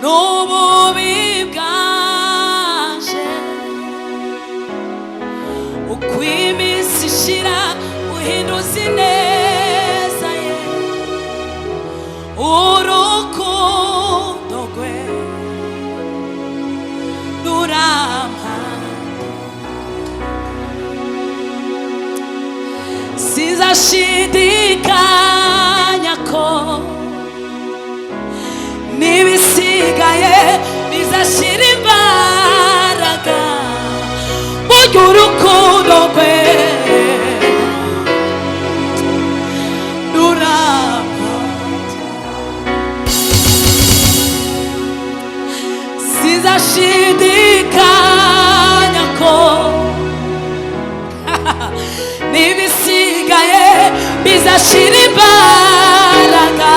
n'ububi bwaje, uko iminsi ishira uhinduza ineza ye, urukundo rwe rurampanda. Sinzashidikanya ko n'ibisigaye bizashira imbaraga, burya urukundo rwe rurampanda. Sinzashidikanya ko n'ibisigaye bizashira imbaraga,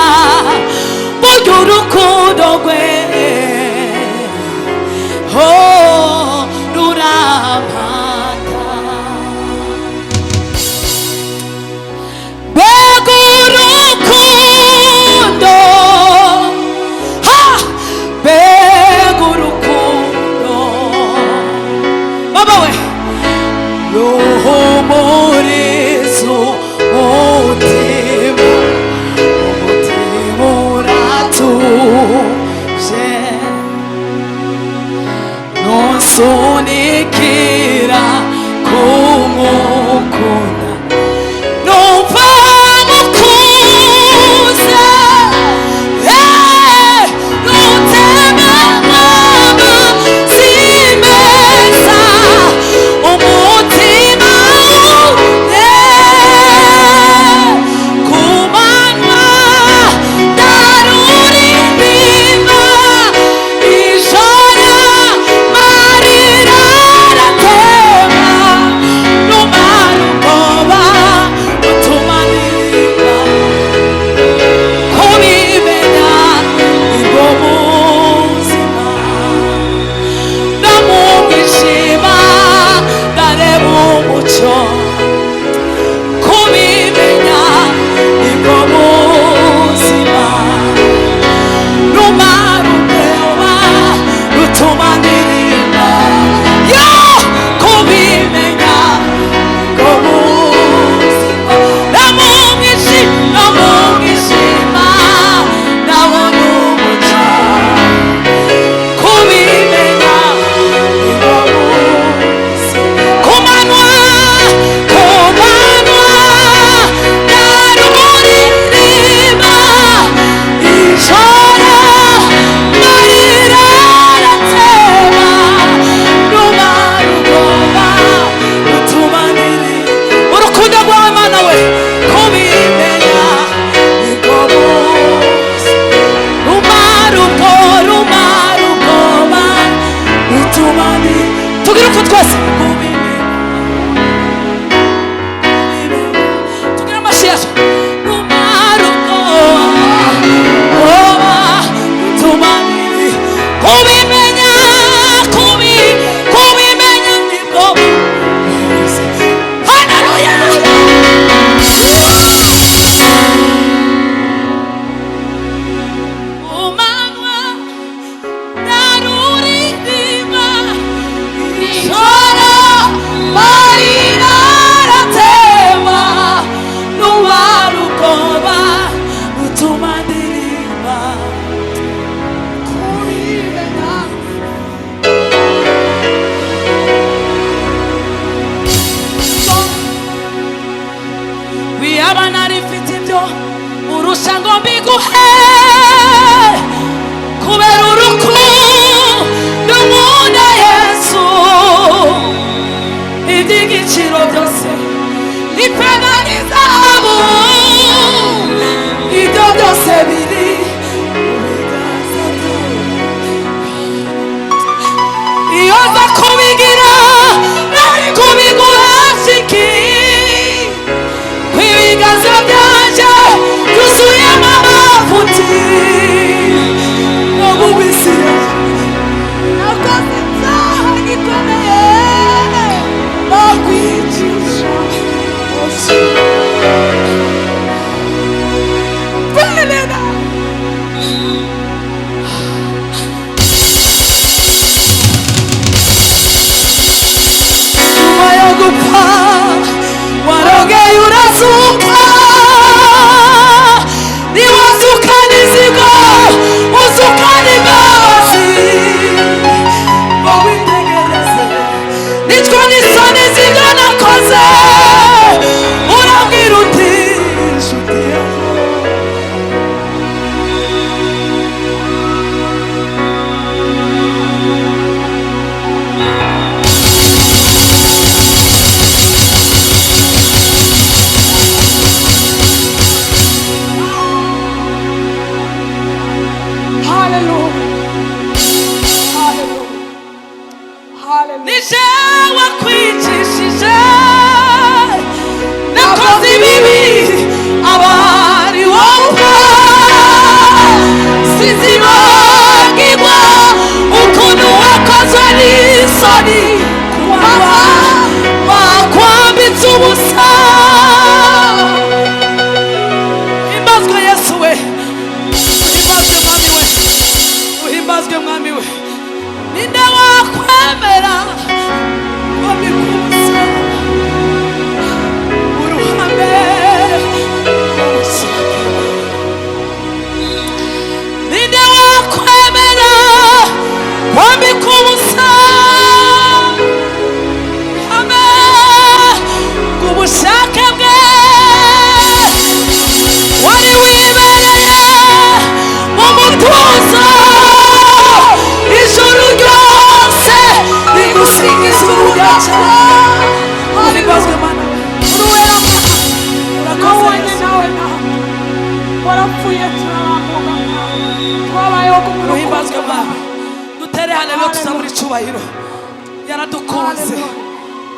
burya urukundo rwe rurampanda. Mbega urukundo, mbega urukundo, baba we ruhumuriza umutima, umutima uratuje, ntusunikira kumukunda, numva mukuze, nutema amazi meza, umutima ure ku manywa ndaruririmba, ijoro marira aratema, numara ubwoba utuma nirimba, kubimenya nibwo buzima, no mu mwijima ndareba umucyo, kubimenya nibwo buzima, numara ubwoba rutuma ndirimba, yo kubimenya nibwo buzima, no mu mwijima ndabona umucyo, kubimenya nibwo buzima, ku manywa ndaruririmba, ijoro marira aratema, numara ubwoba rutuma ndirimba, urukundo rwawe Mana we, kubimenya nibwo buzima, rumara ubwoba rutuma ndirimba, tugire uko twese kubimenya, tugire amashyi yacu, rumara ubwoba rutuma ndirimba, kubimenya nibwo buzima. Haleluya! Umanywa ndaruririmba, ijoro marira aratema, numara ubwoba rutuma ndirimba, kubimenya. Wiyaba narifite ibyo urusha ngo mbiguhe, kubera urukundo nkunda Yesu, iby'igiciro byose ifeza n'izahabu, ibyo byose biri mu biganza byawe. Iyo nza kubigira nari kubiguhesha iki, kw'ibiganza byanje byuzuyemo amafuti, no mu bisi nakoze icyaha gikomeye, bakwicisha umutuzo ijuru ryose rigusingiza urugaca uhimbazwe mana uruwera urakoze nawe warapfuye turabamuga twabayeho kumurukuru uhimbazwe mana dutere haleluya tuzamura icubahiro yaradukunze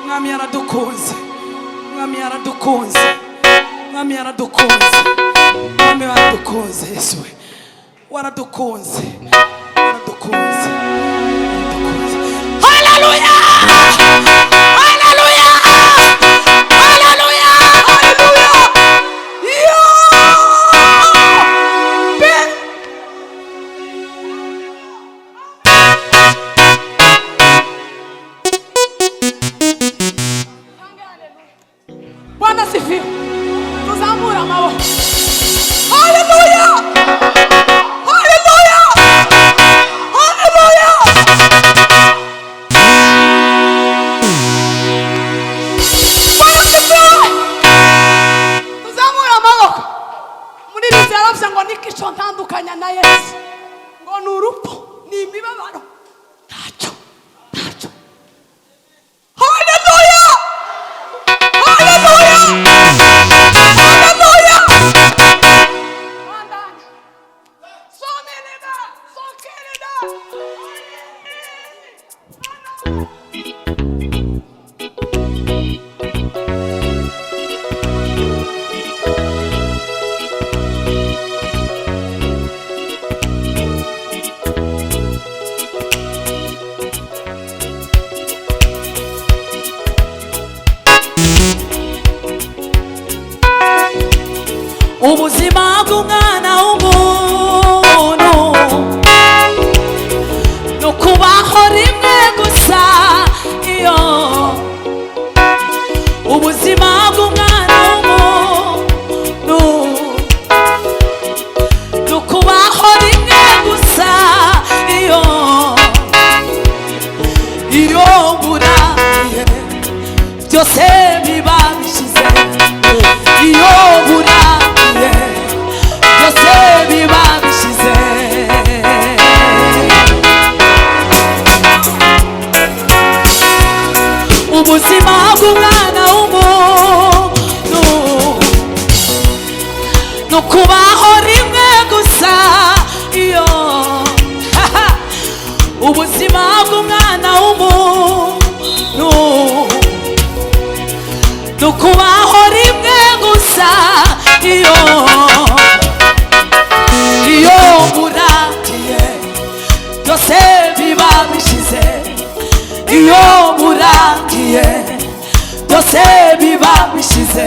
mwami yaradukunze mwami yaradukunze mwami yaradukunze mwami waradukunze Yesu we waradukunze waradukunze waradukunze haleluya haleluya haleluya haleluya Bwana sifiwe. Tuzamura amaboko. Haleluya! Haleluya! Haleluya! Bwana sifiwe. Tuzamura amaboko. Muri iri zaravuze ngo nikico ntandukanya na Yesu. Ngo ni urupfu, ni imibabaro. Ntacyo. Ntacyo. Haleluya! Haleluya! Haleluya! Andani. Someleda, sokeleda. ubuzima bw'umwana w'umuntu no kubaho rimwe gusa iyo ubuzima bw'umwana w'umuntu no kubaho rimwe gusa iyo buraye byose biba bishize iyo buraye byose biba bishize ubuzima bw'umwana w'umuntu no kubaho rimwe gusa iyo ubuzima bw'umwana w'umuntu no kubaho rimwe gusa iyo buragiye byose biba bishize iyo buragiye byose biba bishize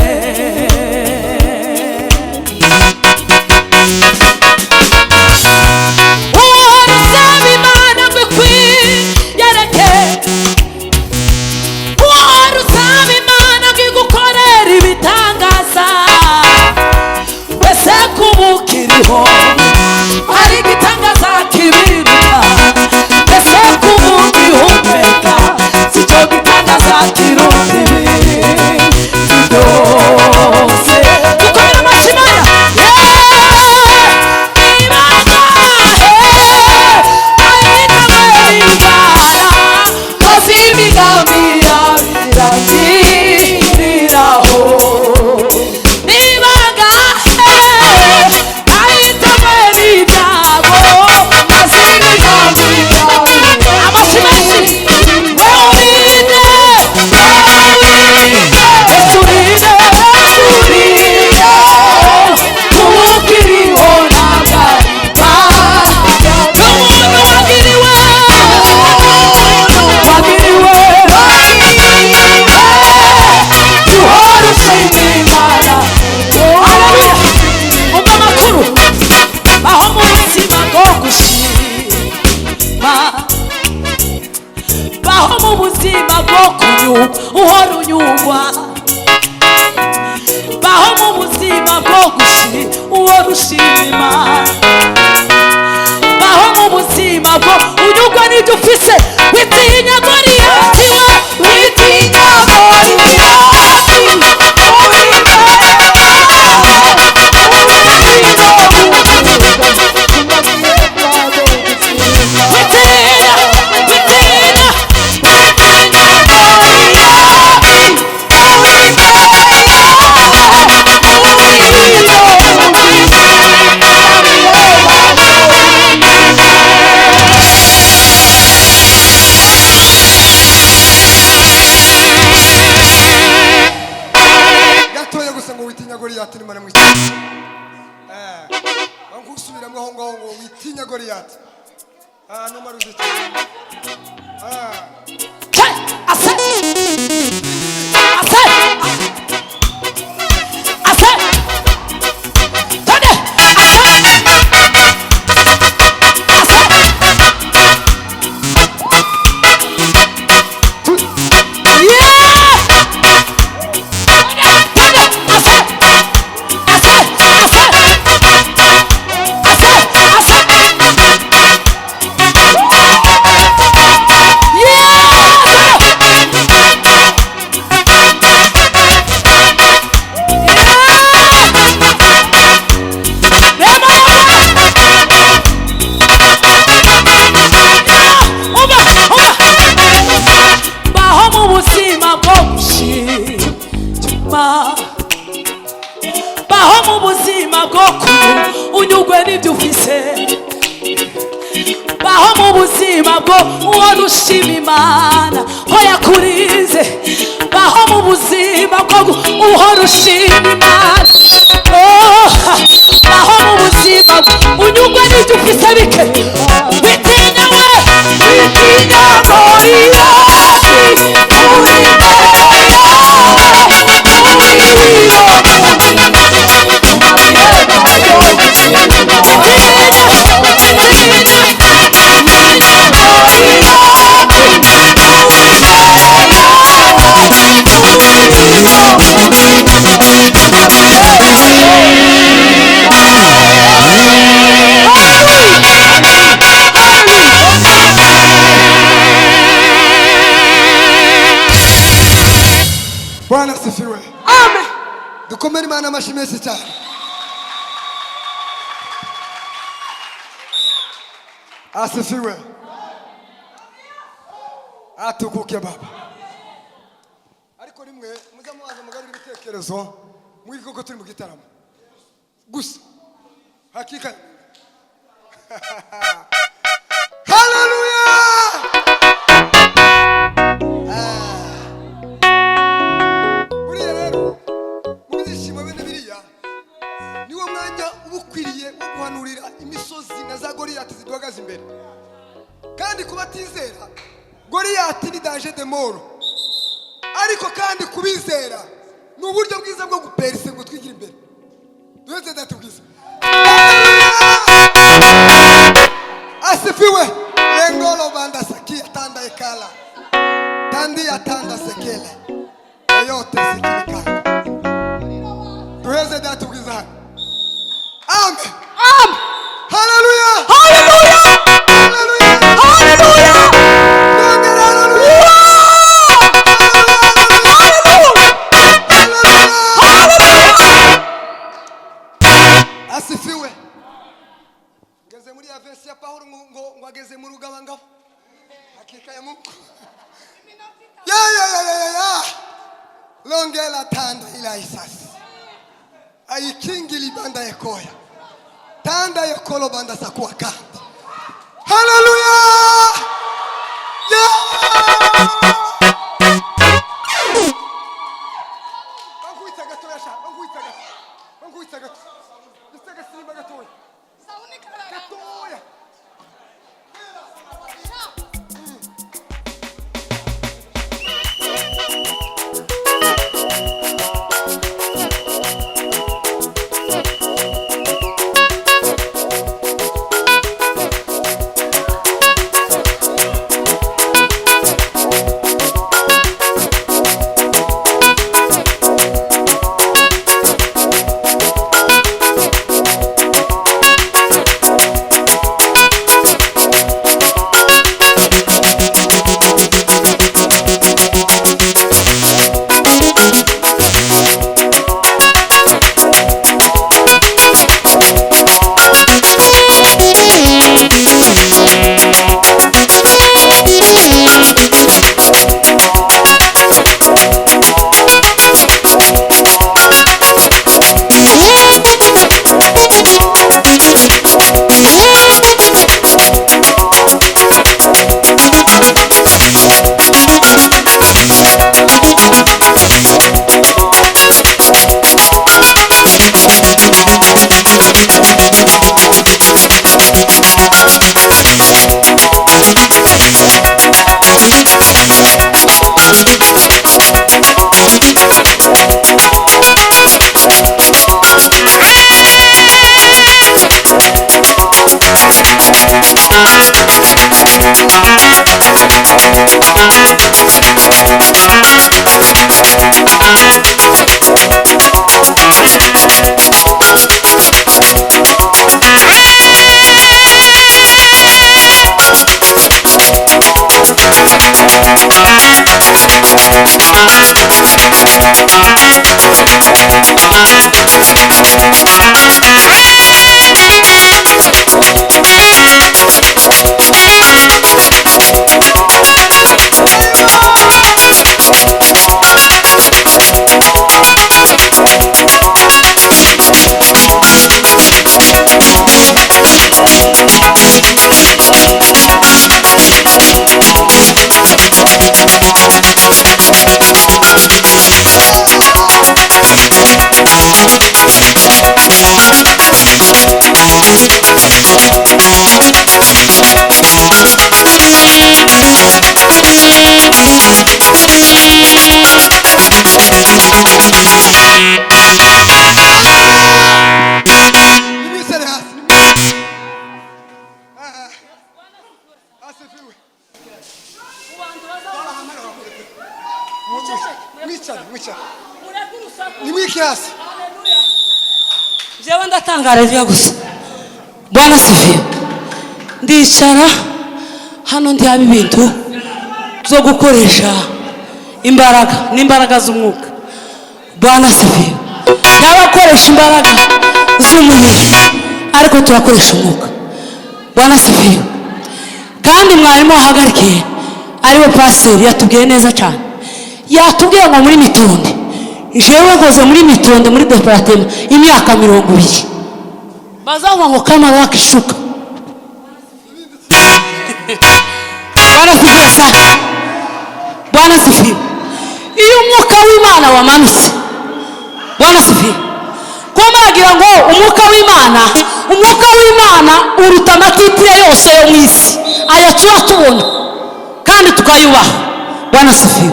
hari igitangaza kibiruka mbese kubugihumeka sicyo gitangaza kiruta ibindi byose dukomere amashyi maya ibanga ayitawe indwara maze imigambi irangiriraho uhora unyungwa baho mu buzima bwo uhora ushima Imana baho mu buzima bwo unyungwa n'ibyo ufise witinya Goliyati witinya Goliyati uri Goliath. Numa ruzitiro. Imana hoya kurize baho mu buzima bwo uhora ushima Imana baho mu buzima unyugwe n'ibyo ufise bike witinya we witinya Goliathi uri Bwana asifiwe. Amen. Dukomere Imana amashyi menshi cyane. Asifiwe. Atukuke baba. Ariko rimwe muza mubaza mugarura ibitekerezo mwiko ko turi mu gitaramo. Gusa hakika. Hallelujah. Niwo mwanya ubukwiriye guhanurira imisozi na za Goliath ziduhagaze imbere. Kandi kubatizera Goliath ni danger de mort. Ariko kandi kubizera ni uburyo bwiza bwo guperse ngo twigira imbere. Duheze datubwiza. Asifiwe. Lengolo banda sakia tanda ekala. Tandi atanda sekele. Yote sikilika. Duheze datubwiza. Amen. Amen. Hallelujah. Hallelujah. Hallelujah. Hallelujah. Hallelujah. Hallelujah. Asifiwe. Ngeze muri avesi ya Paulo ngo ageze mu rugabangabo. Hakika ya Mungu. Ya. Longela tanda ila isasi. Aikingi libanda yekoya. Tanda yekolo banda sakuwa kandi. Hallelujah! Yeah! Banguita gatoya sha, banguita gato. Banguita gato. Nistega simba gatoya. Gatoya. nimwike hasi. jewe ndatangara rya gusa. Bwana sifiwe. Ndicara hano ndi haba ibintu zo gukoresha imbaraga n'imbaraga z'umwuka. Bwana sifiwe. N'abakoresha imbaraga z'umubiri ariko turakoresha umwuka. Bwana sifiwe. Kandi mwarimu wahagarikiye ariwe paseri yatubwiye neza cyane. Yatubwiye ngo muri Mitonde, jewe ngoze muri Mitonde muri departement imyaka 20. Bazavuga ngo kamara wakishuka. Bwana sifiwe sana. Bwana sifiwe. Iyo umwuka w'Imana wamanutse, Bwana sifiwe, kumaragira ngo umwuka w'Imana uruta amatitire yose yo mwisi aya tuba tubona kandi tukayubaha. Bwana sifiwe.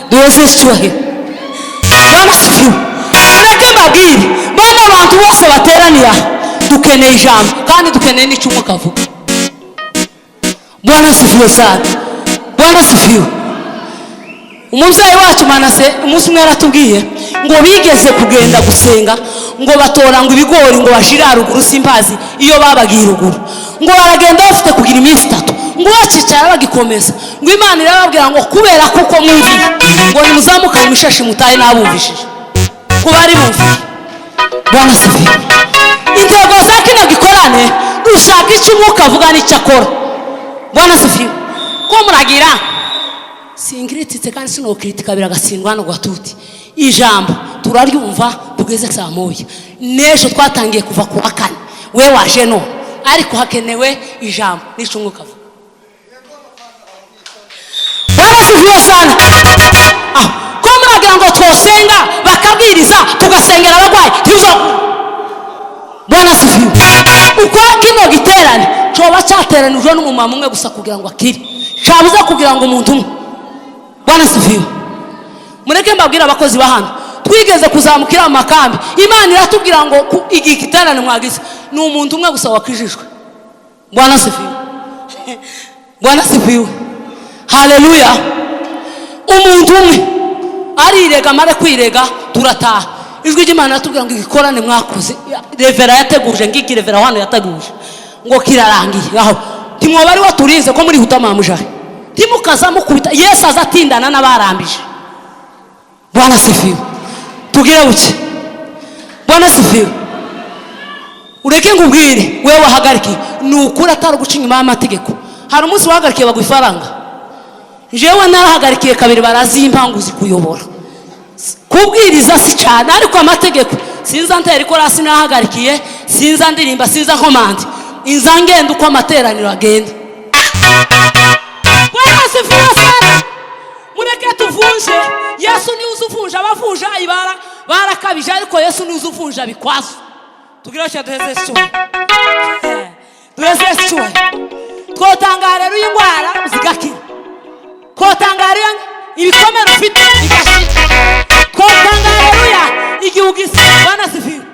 Duweze cyubahiro. Bwana sifiwe. Reka mbabwire bana abantu bose bateranira dukeneye ijambo kandi dukeneye n'icyo umwuka avuga. Bwana sifiwe sana. Bwana sifiwe. Umubyeyi wacu Manase umunsi umwe yaratubwiye ngo bigeze kugenda gusenga ngo batora ngo ibigori ngo bashira ruguru simbazi iyo babagiye ruguru ngo baragenda bafite kugira iminsi 3 ngo bacicara bagikomeza ngo Imana irababwira ngo kubera kuko mwumviye ngo nimuzamuka mu mishashi mutaye nabumvishije kuba ari bumviye. Bwana sifiwe. Intego za kino gikorane dushaka icyo umwuka avuga n'icyo akora. Bwana sifiwe. Ko muragira singiritse kandi sinokritika biragatsindwa hano gwatuti. Ijambo turaryumva tugeze saa moya. Nejo twatangiye kuva ku akane. We waje no ariko hakenewe ijambo n'icyo umwuka avuga. Bwana sifiwe sana. Ko muragira ngo twosenga bakabwiriza tugasengera abagwayi tizo. Bwana sifiwe. Uko kino giterane coba cyateranijwe n'umumama umwe gusa kugira ngo akire. Cabuza kugira ngo umuntu umwe. Bwana sifiwe. Mureke mbabwira abakozi ba hano twigeze kuzamukira amakambi. Imana iratubwira ngo igiterane mwagize ni umuntu umwe gusa wakijijwe. Bwana sifiwe. Bwana sifiwe. Haleluya. Umuntu umwe arirega mare kwirega turataha. Ijwi ry'Imana ratubwira ngo igikorane mwakoze revera yateguje ngiki revera hano yateguje ngo kirarangiye aho timwoba ari waturize ko muri hutama mujari timukaza mukubita Yesu azatindana n'abarambije. Bwana sifiwe. Tugire buke. Bwana sifiwe. Ureke ngubwire wewe wahagariki nukura atari guca inyuma y'amategeko. Hari umunsi wahagarikiye bagwa ifaranga. Jewe narahagarikiye kabiri barazimpanguzi kuyobora. Kubwiriza si cyane ariko amategeko sinza ntera ikorasi nahagarikiye sinza ndirimba sinza komande inza ngenda uko amateraniro agenda. Bwana sifiwe sana. Mureke tuvunje. Yesu ni uzuvunja abavunja ibara barakabije ariko Yesu ni uzuvunja bikwazo. Tugira cyo duheze cyo. Duheze cyo. Twotangara rero ingwara zigakira. Twotangara ibikomere ufite bigashira. Twotangara rero igihugu isi. Bwana sifiwe.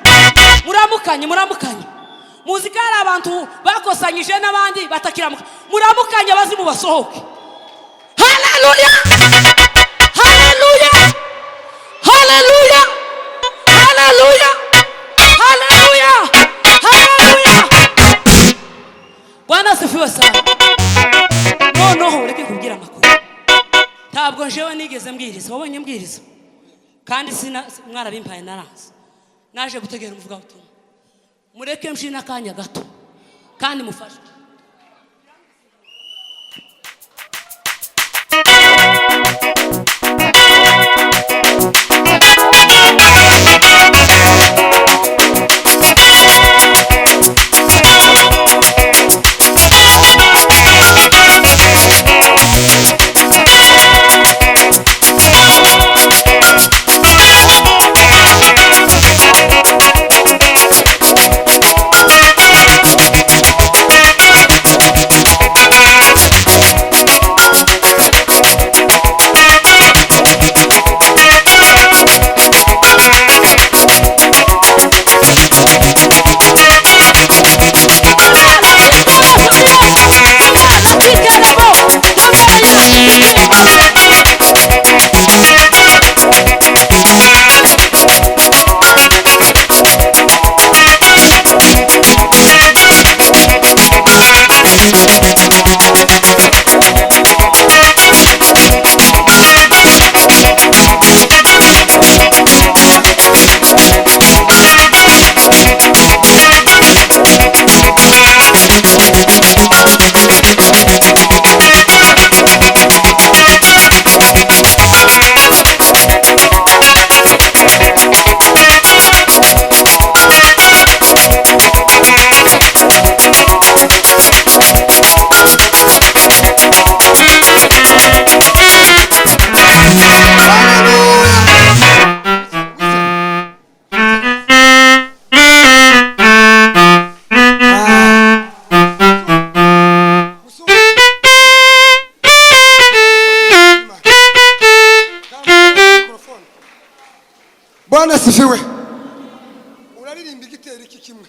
Muramukanye. Muzikara abantu bakosanyije n'abandi batakiramuka. Muramukanye bazimu basohoke. Hallelujah. Hallelujah. Hallelujah. Hallelujah. Hallelujah. Hallelujah. Bwana sifiwe sana. No ureke kugira amakuru. Ntabwo njewe nigeze mbwiriza wabonye mbwiriza. Kandi sina mwarabimpaye naranze. Naje gutegera umuvuga butumwa. Mureke mshina kanya gato. Kandi mufashe. Bwana sifiwe. Uraririmba igitero iki kimwe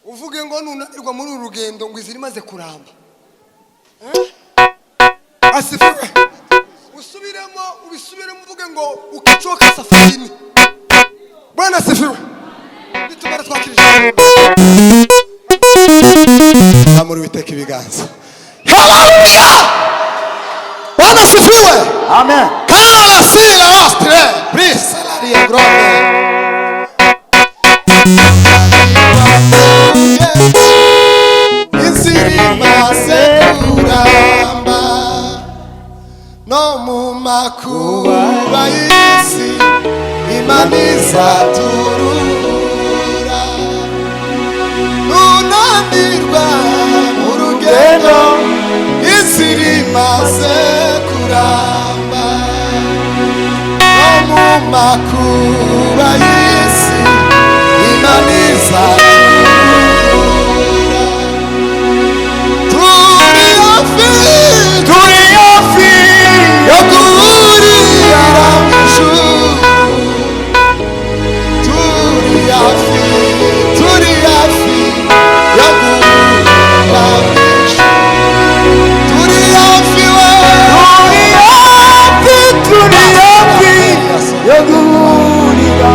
uvuge ngo nunanirwa muri urugendo ngo iziri maze kuramba. Asifiwe. Usubiremo uvuge ngo ukicoka safarini. Bwana sifiwe. Nitumara twakirije amuri biteka ibiganza. Hallelujah. Bwana sifiwe. Amen. Kala sila ostre. Please salaria grande. Insirima sekuramba no mu makuba y'isi Imana izaturura nunanirwa mu rugendo insirima sekuramba no mu makuba y'isi Imana izaturura turi hafi yo guhurira mu ijuru turi hafi yo guhurira mu ijuru turi hafi yo guhurira turi hafi yo guhurira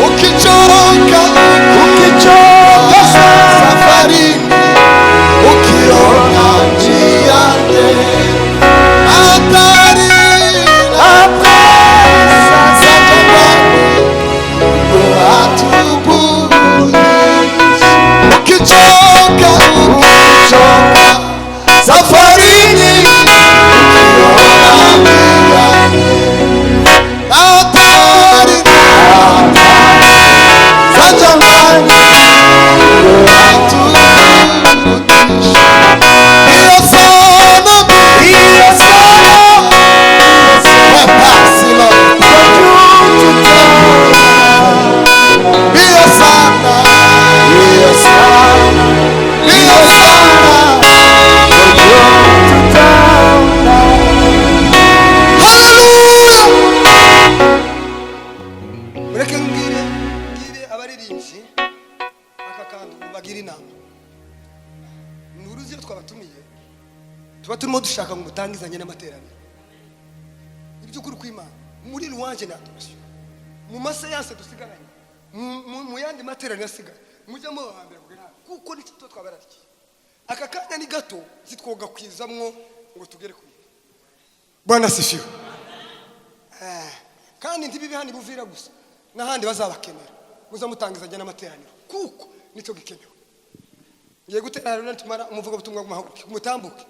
ukichoka safarini ukiona njiani hatari sasa jangwani hatubudishi ukichoka safarini ukiona njiani hatari Sajamani hatubudishi iyo sana wepasilo iyo sana Hallelujah. Mureke ngire abaririmbyi aka kantu bagira inama. Nuruzi yo twabatumiye tuba turimo dushaka ngo mutangizanye n'amateraniro. Iby'ukuri kw'Imana muri ruwanje natubashye. Mu maseyanse dusigaranye. Mu yandi materaniro asigaye. Mujya mu hambere kugira kuko ni cyo twabarariki. Aka kanya ni gato zitwoga kwizamwo ngo tugere ku. Bwana sifiwe. Kandi ntibibe hani buvira gusa. N'ahandi bazabakenera. Muzamutangizanye n'amateraniro kuko nicyo gikenewe. Ngiye gutera rero ntumara umuvuga butumwa gumahaguruke umutambuke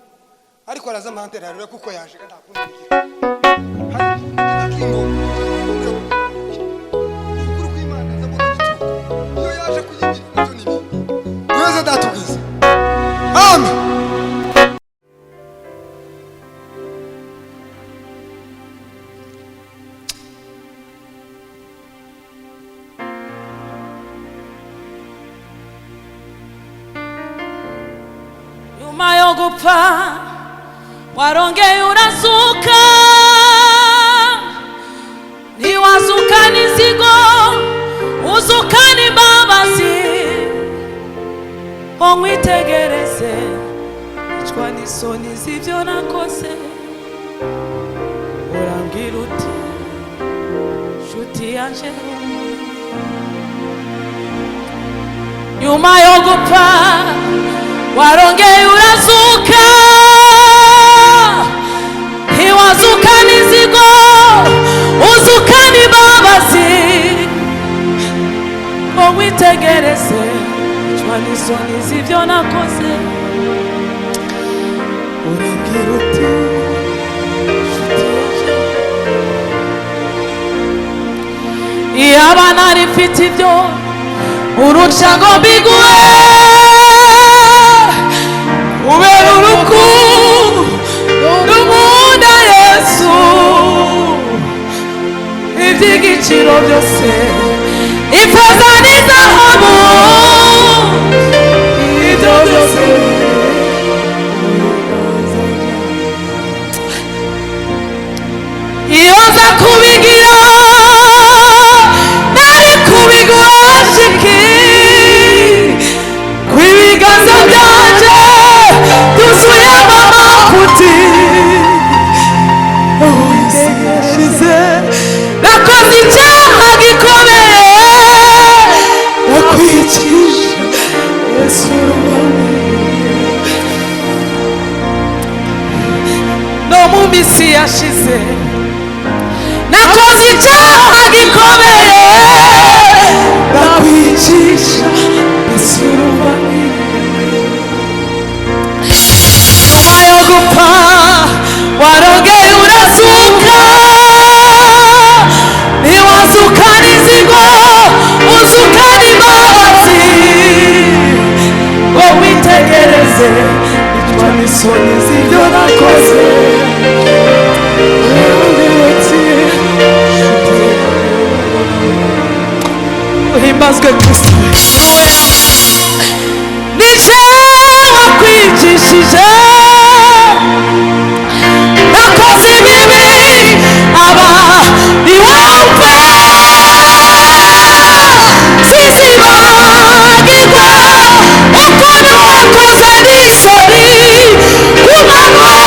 ariko araza amantera rero kuko yaje nta kundigira hari kingo kuri kw'Imana zabona gituko iyo yaje kuyigira nacyo nibi yose datubwiza. Amen. Nyuma gupfa warongeye urazuka ntiwazuka n'izigo uzuka n'imbabazi ngo nkwitegereze icwa n'isoni z'ibyo nakoze urambwira uti nshuti yanje nyuma yo gupfa warongeye urazuka ntiwazuka n'izigo uzuka n'imbabazi ngo nkwitegereze icwa n'isoni z'ibyo nakoze urambwira uti nshuti yaje iyaba nari mfite ibyo uruca ngo mbiguhe ubera urukundo nkunda Yesu iby'igiciro byose ifeza n'izahabu iyo nza kubigira nari kubigurashiki kw'ibiganza byanje byuzuyemo amafuti yashize nakoze icyaha gikomeye nakwicisha Yesu no mu minsi yashize nakoze icyaha gikomeye nakwicisha Yesu nyuma yo gupfa warongeye urazuka ntiwazukana inzigo uzukana imbabazi ngo witegereze icwa n'isoni z'ibyo nakoze uhimbazwe Kristo nije wakwigishije nakoze ibibi aba niwumva sizibagirwa ukuntu wakoze n'isoni kumanura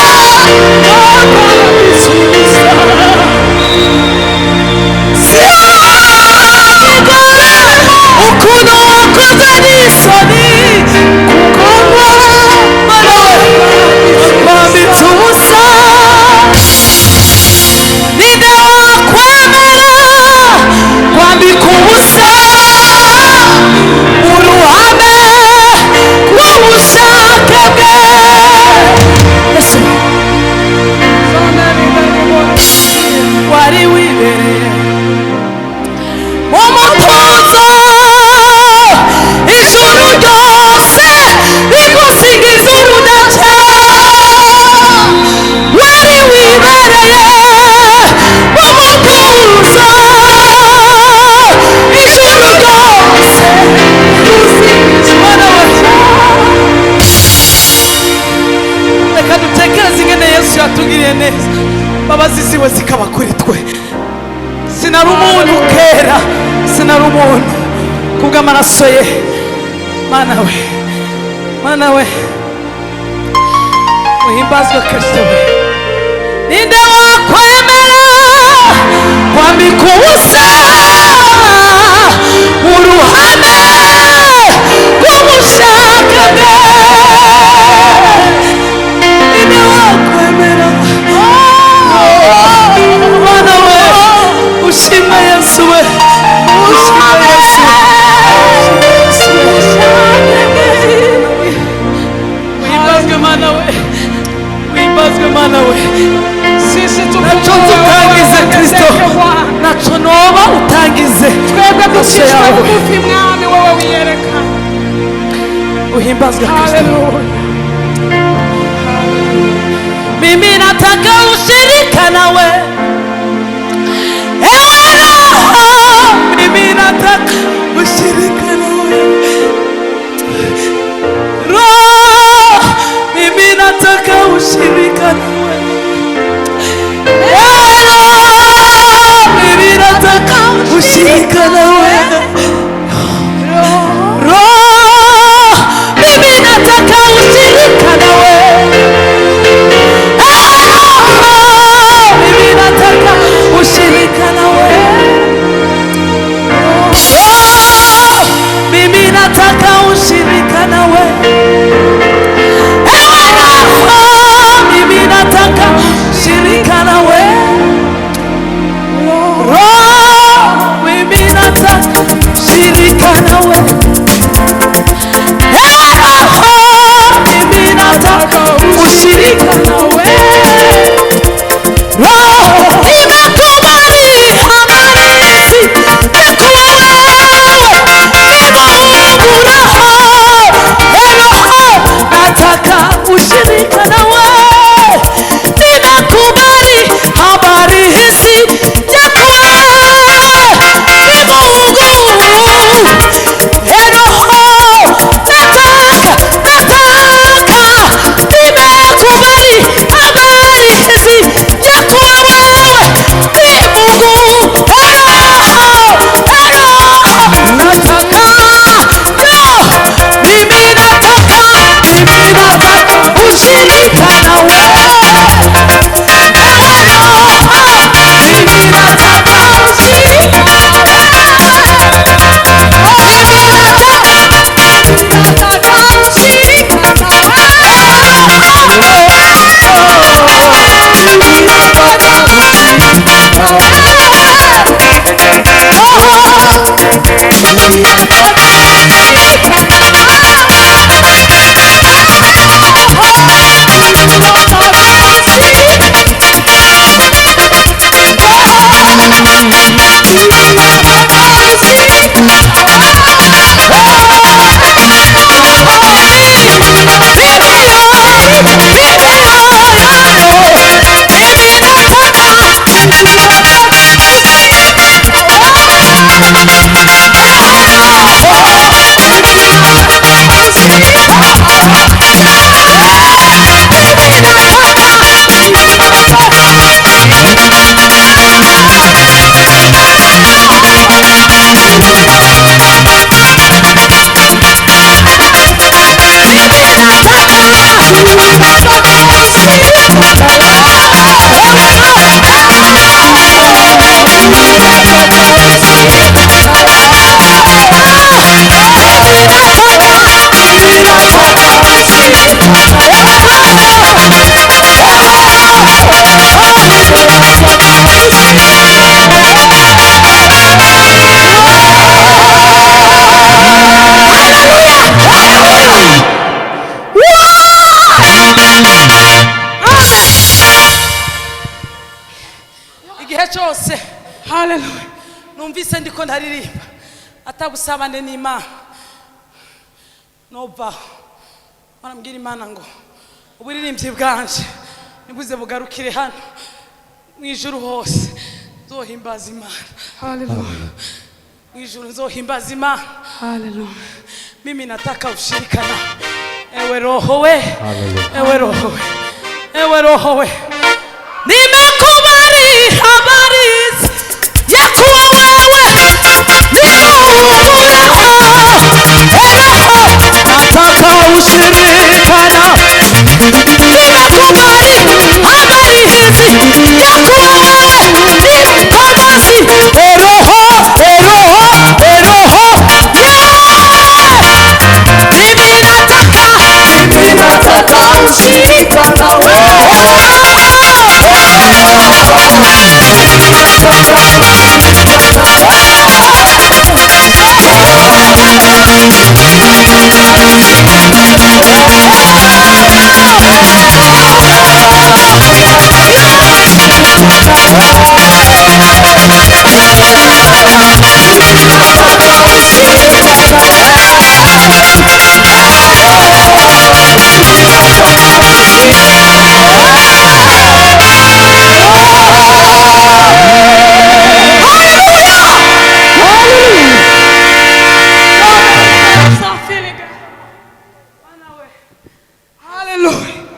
ukuntu wakoze n'isoni kuko wambitse ubusa ninde wakwemera kwambika ubusa uruhame rw'ubushake bwe wari wibereye mu mutuzo ijuru ryose rigusigiza ubudaca wari wibereye mu mutuzo ijuru ryose rigusigiza reka dutekereze ingene Yesu yatugiriye neza imbabazi ziwe zikaba kuri twe sinari umuntu kera sinari umuntu kubw'amaraso ye mana we uhimbazwe Kristo we ninde wakwemera kwambika ubusa uruhame rw'ubushake bwe ninde wakwemera mana we ushima Yesu we ushima Yesu uhimbazwe mana we uhimbazwe mana we naco tutangize Kristo naco noba utangize twebwe dushishwe bugufi mwami wowe wiyereka uhimbazwe Kristo mimi nataka ushirika nawe ewe Roho mimi nataka ushirika nawe Roho mimi nataka ushirika nawe ewe Roho mimi nataka ushirika nawe Roho mimi nataka ushirika nawe ewe Roho mimi igihe cyose Hallelujah. numvise ndiko ndaririmba atagusabane n'Imana nova barambwira Imana ngo uburirimbyi bwanje nibuze bugarukire hano mwijuru hose zohimbaza Imana. Hallelujah. Mwijuru zohimbaza Imana. Hallelujah. Mimi nataka ushirikana ewe roho we, ewe roho we, ewe roho we, nimekubali habari ya kuwa wewe ni Mungu wako. Nataka ushirikana, nimekubali habari hizi ya kuwa wewe ni Mkombozi. Eroho, eroho, eroho, mimi nataka ushirikana wewe.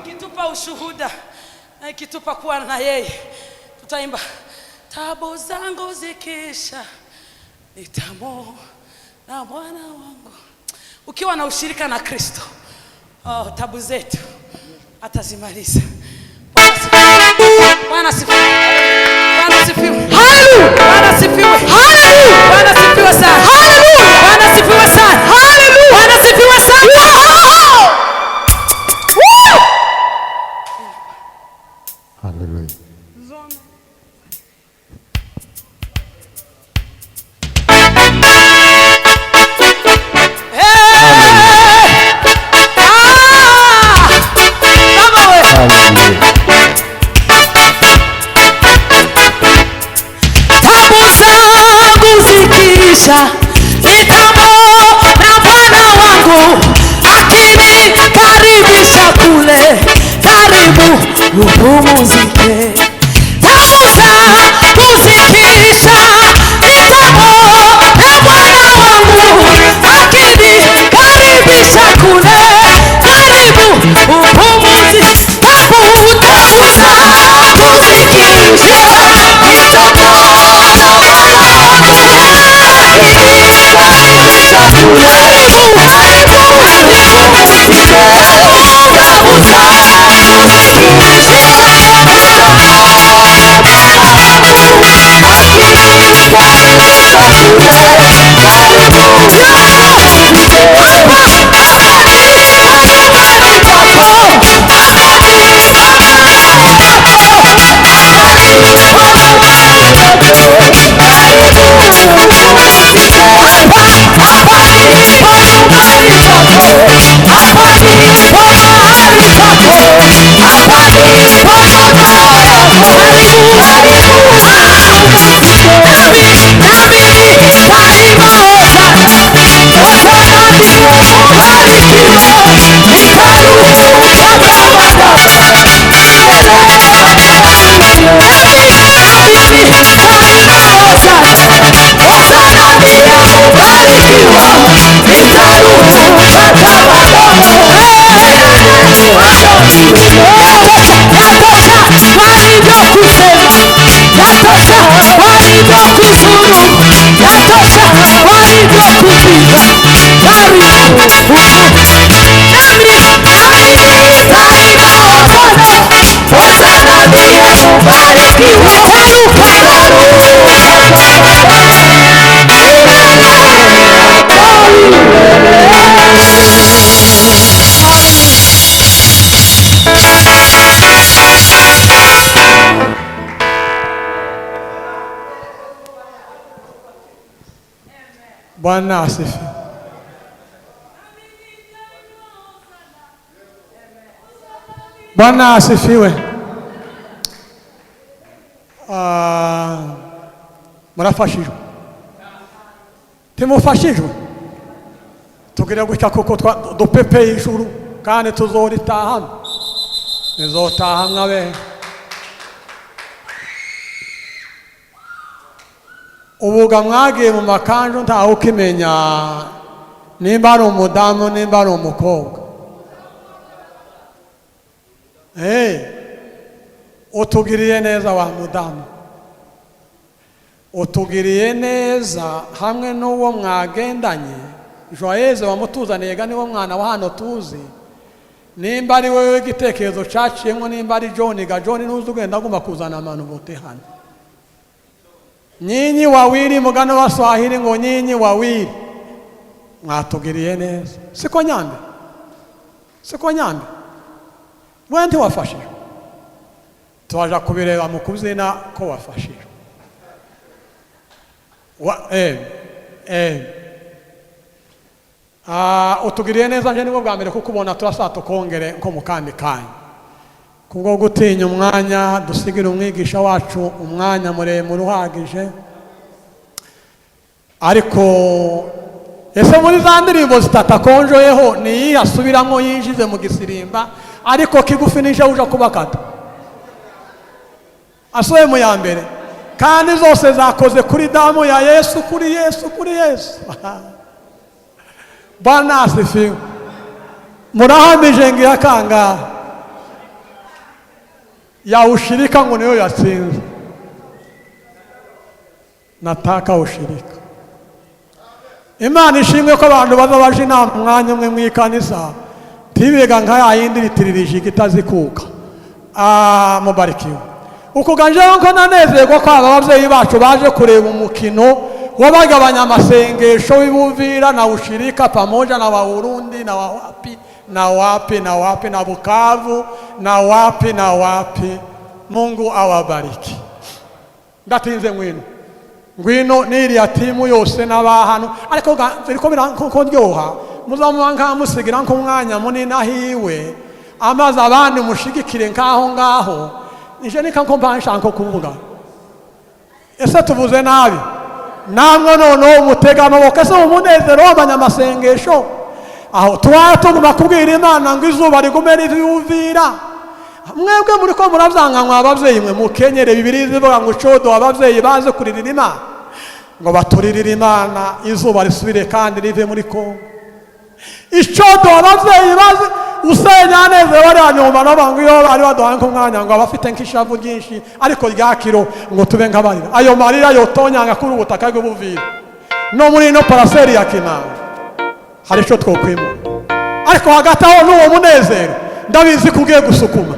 Kitupa ushuhuda na kitupa kuwa na yeye, tutaimba tabu zangu zikisha nitamwona Bwana wangu. Ukiwa na ushirika na Kristo, tabu zetu atazimaliza. Bwana sifiwe. Bwana sifiwe. Hallelujah. Bwana sifiwe. Hallelujah. Bwana sifiwe sana. Hallelujah. Bwana sifiwe sana. Hallelujah. Bwana sifiwe sana. Hallelujah. Nitamwona Bwana wangu akinikaribisha kule, karibu upumzike. Tabu zangu zikisha, nitamwona Bwana wangu akinikaribisha kule, karibu upumzike. Tabu zangu zikisha, Bwana asifiwe. Bwana asifiwe. murafashijwe timufashijwe tugire gutya kuko dupepeye ijuru kandi tuzoritahamo nizotahamwe abe ubuga mwagiye mu makanju ntawe ukimenya nimba ari umudamu nimba ari umukobwa utugiriye neza wa mudamu utugiriye neza hamwe n'uwo mwagendanye Joyeuse wamutuzaniye ga niwo mwana wa hano tuzi nimba ari wewe igitekerezo caciyemo nimba ari John ga John nuzi ugenda agomba kuzana abantu bote hano nyinyi wawili mugano wa Swahili ngo nyinyi wawili mwatugiriye neza siko nyambe wendi wafashije twaja kubireba mu kubyina ko wafashije utugiriye neza nje nibwo bwa mbere kuko ubona turasa tukongere nko mu kandi kanya kubwo gutinya umwanya dusigira umwigisha wacu umwanya muremure uhagije ariko ese muri za ndirimbo zitatakonjoyeho niyi asubiramo yinjize mu gisirimba ariko kigufi nije uja kubakata asoye mu ya mbere kandi zose zakoze kuri damu ya Yesu kuri Yesu Bwana asifiwe murahamije ngira kanga ya ushirika ngo niyo yatsinze nataka ushirika Imana ishimwe ko abantu baza baje inama umwanya umwe mu ikanisa tibega nka yayindi ritiririje kitazikuka mubarikiwe ukuganje ko nanezerwa ko abavyeyi bacu baje kureba umukino wabagabanya amasengesho w'Ibuvira na ushirika pamoja na wa Burundi na wapi na Bukavu na wapi Mungu awabariki ndatinze ngwino niri ya timu yose n'abahano ariko ziriko biranko ndyoha muzamubanka musigira nko mwanya munini ahiwe amazi abandi mushigikire ngaho nije nika nkombansha nko kuvuga ese tuvuze nabi namwe none umutega amaboko ese umunezero w'abanyamasengesho aho twatuguma kubwira Imana ngo izuba rigume rivira mwebwe muri ko muravyanganywa abavyeyi mwe mukenyere bibiri zivuga ngo codo abavyeyi baze kuririra Imana ngo baturirira Imana izuba risubire kandi rive muri Kongo icodo abavyeyi baze usenya neze wari anyumva nabangu yo bari baduhaye nk'umwanya ngo abafite nk'ishavu ryinshi ariko ryakiro ngo tube nk'abarira ayo marira yotonyanga kuri ubutaka bw'Ubuvira no muri no paraseri ya Kinama hari cyo twokwimo ariko hagati aho n'uwo munezero ndabizi kugiye gusukuma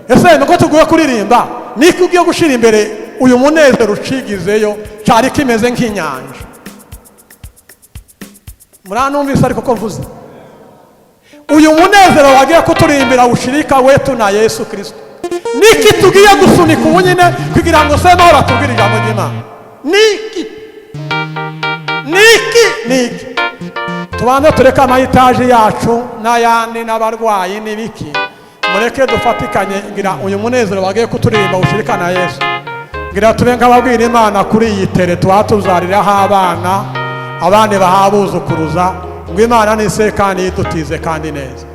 ese nuko tuguye kuririmba niko ugiye gushira imbere uyu munezero ucigizeyo cyari kimeze nk'inyanja muranumvise ariko ko mvuze uyu munezero wagiye kuturimbira ushirika wetu na Yesu Kristo niki tugiye gusunika ubunyine kugira ngo se naho ratubwira ijambo ry'Imana niki tubanze tureka amayitaje yacu n'ayandi n'abarwayi n'ibiki mureke dufatikanye ngira uyu munezero wagiye kuturimba ushirika na Yesu ngira tube nk'ababwira Imana kuri iyi tere twatuzariraho abana abandi bahabuzukuruza ngo Imana nise kandi yidutize kandi neza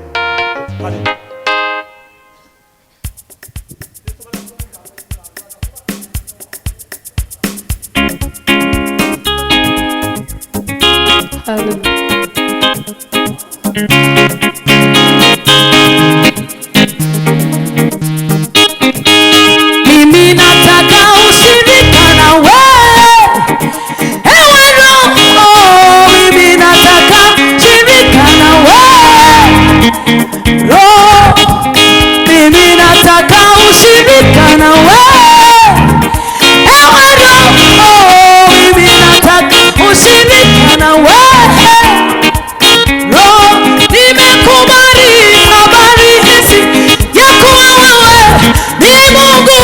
Mimi nataka ushirika na wewe, ewe Roho. Mimi nataka ushirika na wewe, Roho. Mimi nataka ushirika na wewe, ewe Roho. Mimi nataka ushirika na wewe, Roho. Nimekubali habari hizi ya kuwa wewe ni Mungu.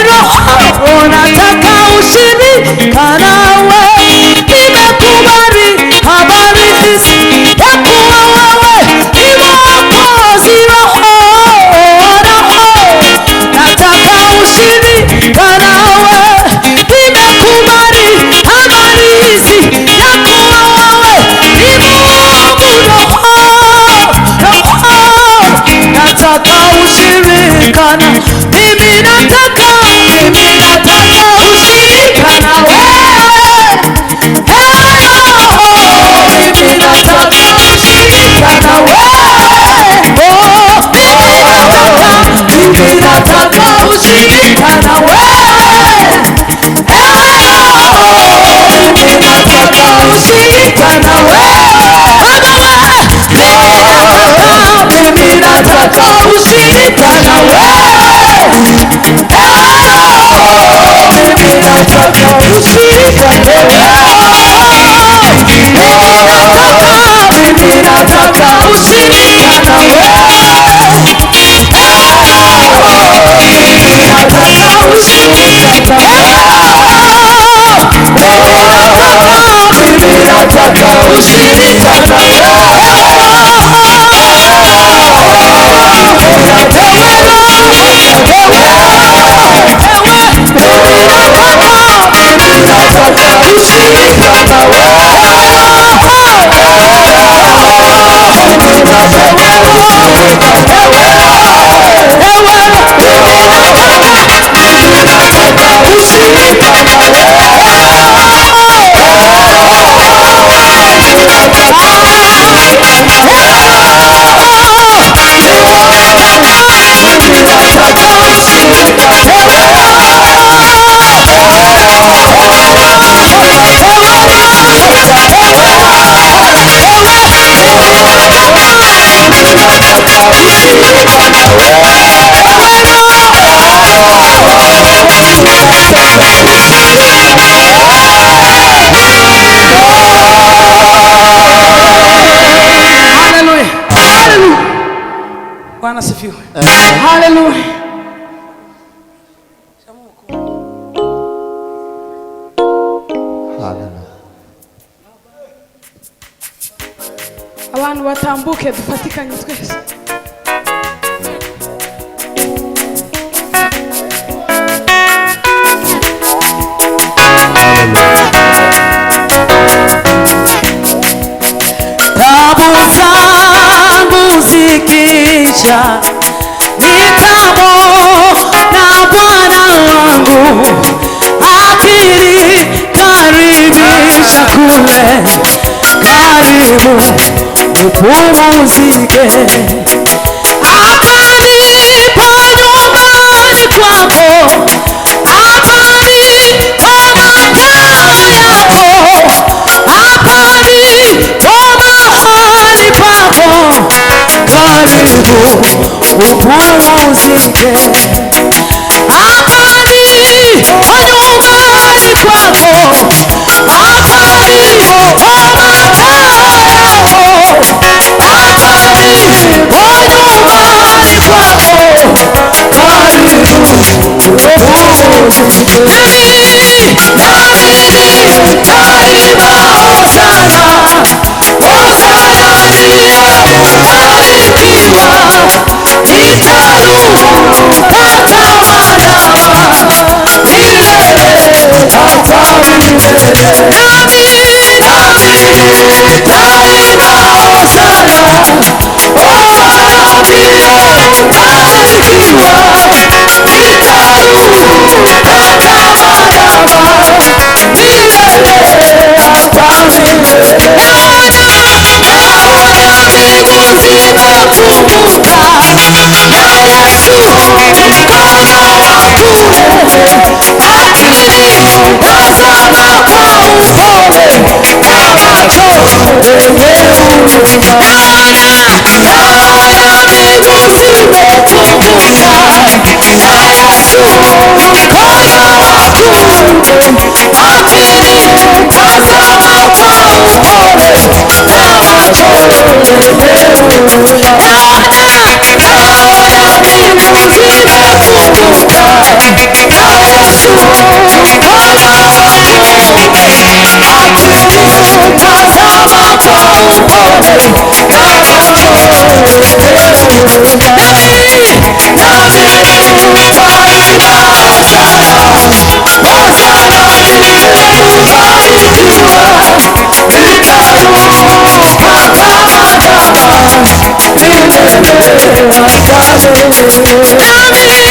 Roho nataka ushirika nawe. Nimekubali habari hizi ya kuwa wewe ni Mwokozi. Roho nataka ushirika kushindana. Mimi nataka ushirika na wewe. Mimi nataka ushirika na wewe. Mimi nataka ushirika na wewe. Mimi nataka ushirika na wewe. Mimi nataka ushirika na wewe. Mimi nataka ushirika na wewe. Mimi nataka ushirika na Bwana sifiwe. Haleluya. Abantu batambuke dufatikanye twese. Tabu zangu zikija, nitamo na Bwana wangu, akinikaribisha kule, karibu upumzike. Atanipa nyumbani kwako, atanipa makao yako, atanipa mahali pako, karibu upumzike. Atanipa nyumbani kwako, atanipa makao yako, atanipa nyumbani kwako, karibu upumzike. Amen.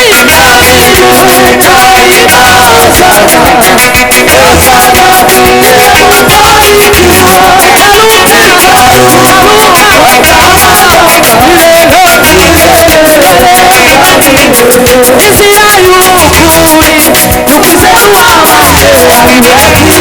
inzira y'ukuri umuze w'abambere ariwe Kristo niwe roho nziza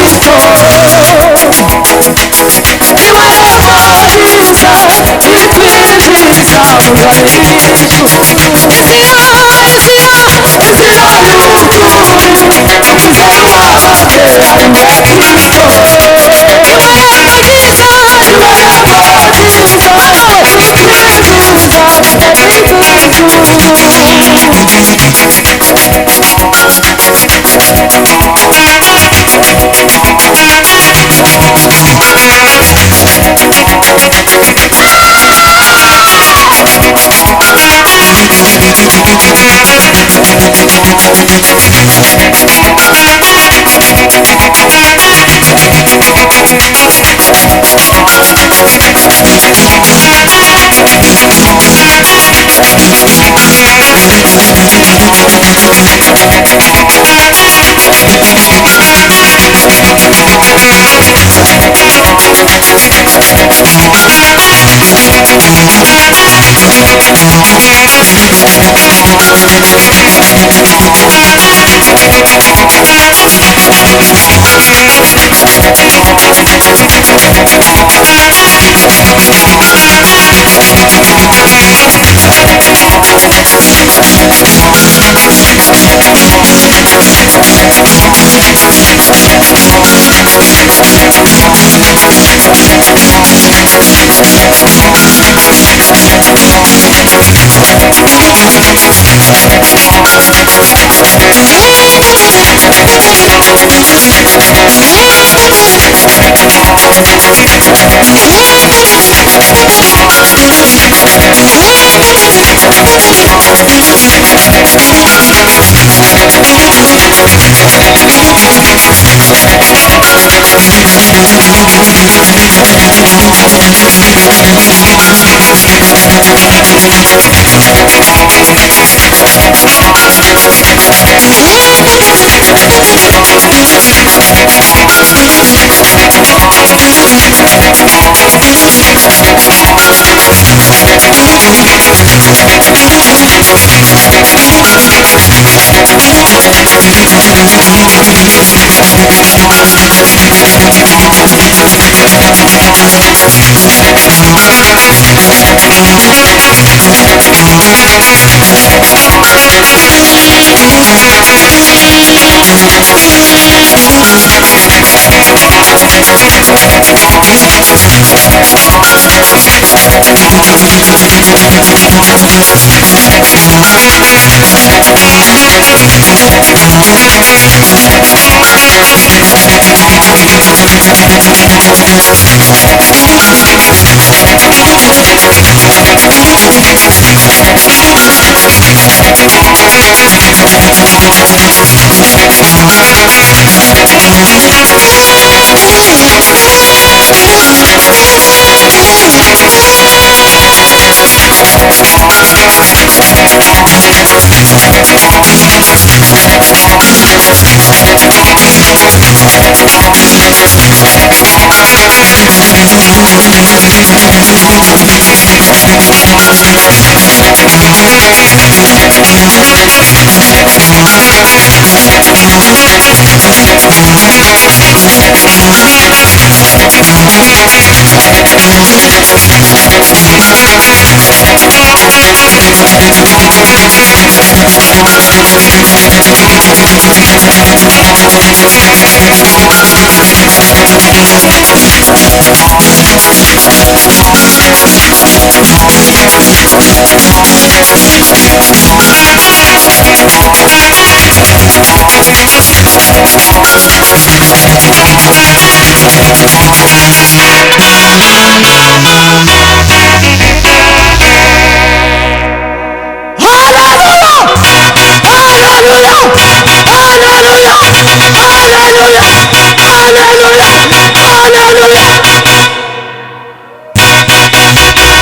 itwinjiza mu bwami bw'ijuru inzira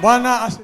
Bwana